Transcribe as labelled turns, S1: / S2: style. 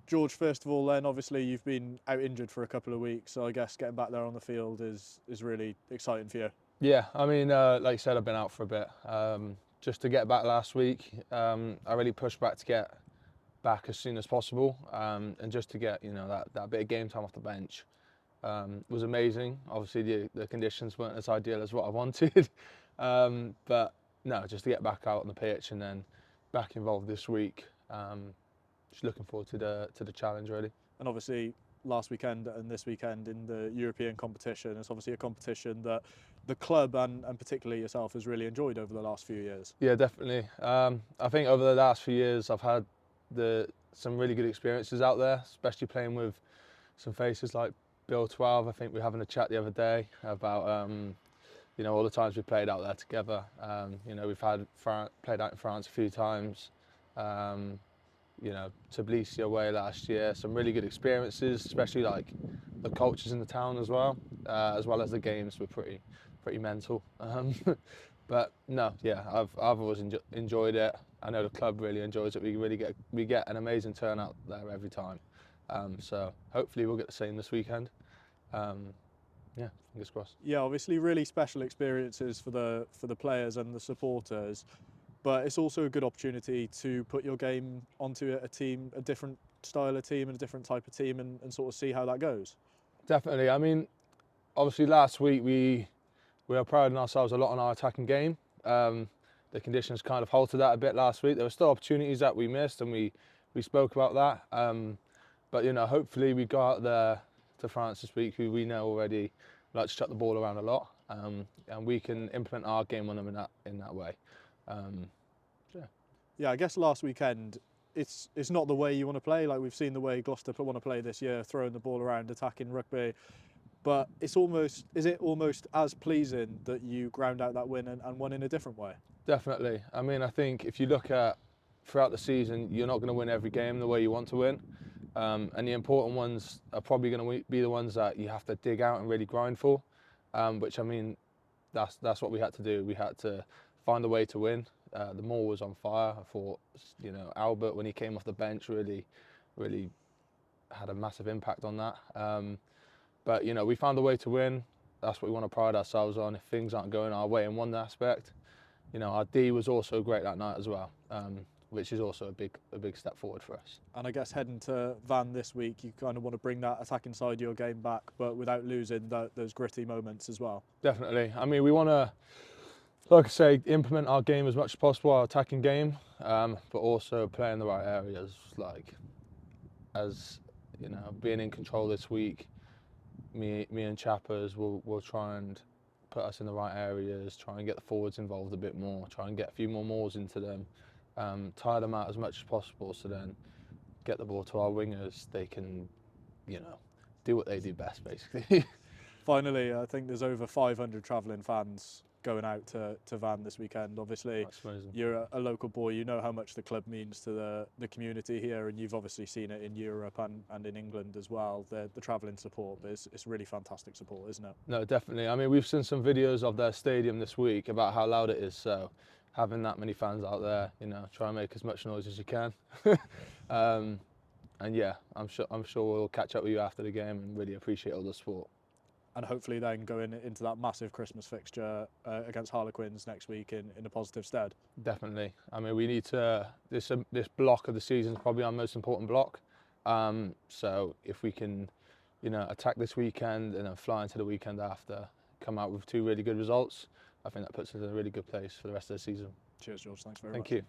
S1: George, first of all, then obviously you've been out injured for a couple of weeks, so I guess getting back there on the field is really exciting for you.
S2: Yeah, I mean, like you said, I've been out for a bit. Just to get back last week, I really pushed back to get back as soon as possible, and just to get that bit of game time off the bench was amazing. Obviously, the conditions weren't as ideal as what I wanted, but no, just to get back out on the pitch and then back involved this week. Just looking forward to the challenge really.
S1: And obviously last weekend and this weekend in the European competition, it's obviously a competition that the club and particularly yourself has really enjoyed over the last few years.
S2: Yeah, definitely. I think over the last few years I've had some really good experiences out there, especially playing with some faces like Bill 12. I think we were having a chat the other day about all the times we played out there together. We've played out in France a few times. Tbilisi away last year, some really good experiences, especially like the cultures in the town as well as the games were pretty mental. But no, yeah, I've always enjoyed it. I know the club really enjoys it. We get an amazing turnout there every time. So hopefully we'll get the same this weekend. Yeah, fingers crossed.
S1: Yeah, obviously really special experiences for the players and the supporters. But it's also a good opportunity to put your game onto a team, a different style of team and a different type of team and sort of see how that goes.
S2: Definitely. I mean, obviously last week we were priding ourselves a lot on our attacking game. The conditions kind of halted that a bit last week. There were still opportunities that we missed and we spoke about that. But hopefully we go out there to France this week, who we know already like to chuck the ball around a lot, and we can implement our game on them in that way.
S1: Yeah, I guess last weekend it's not the way you want to play. Like we've seen the way Gloucester want to play this year, throwing the ball around, attacking rugby. But is it almost as pleasing that you ground out that win and won in a different way?
S2: Definitely. I mean, I think if you look at throughout the season, you're not going to win every game the way you want to win. And the important ones are probably going to be the ones that you have to dig out and really grind for, which I mean, that's what we had to do. We had to find a way to win. The Moor was on fire. I thought, Albert, when he came off the bench, really had a massive impact on that. But we found a way to win. That's what we want to pride ourselves on. If things aren't going our way in one aspect, our D was also great that night as well, which is also a big step forward for us.
S1: And I guess heading to Van this week, you kind of want to bring that attacking side of your game back, but without losing those gritty moments as well.
S2: Definitely. I mean, we want to, like I say, implement our game as much as possible, our attacking game, but also play in the right areas. Like, as being in control this week, me and Chappers will try and put us in the right areas, try and get the forwards involved a bit more, try and get a few more mauls into them, tire them out as much as possible, so then get the ball to our wingers. They can, do what they do best, basically.
S1: Finally, I think there's over 500 travelling fans going out to Van this weekend. Obviously, you're a local boy, you know how much the club means to the community here, and you've obviously seen it in Europe and in England as well, the travelling support. But it's really fantastic support, isn't it?
S2: No, definitely. I mean, we've seen some videos of their stadium this week about how loud it is, so having that many fans out there, try and make as much noise as you can. And yeah, I'm sure we'll catch up with you after the game and really appreciate all the support.
S1: And hopefully then going into that massive Christmas fixture against Harlequins next week in a positive stead.
S2: Definitely. I mean, we need to, this block of the season is probably our most important block. So if we can, attack this weekend and then fly into the weekend after, come out with 2 really good results, I think that puts us in a really good place for the rest of the season.
S1: Cheers, George. Thanks very much.
S2: Thank you.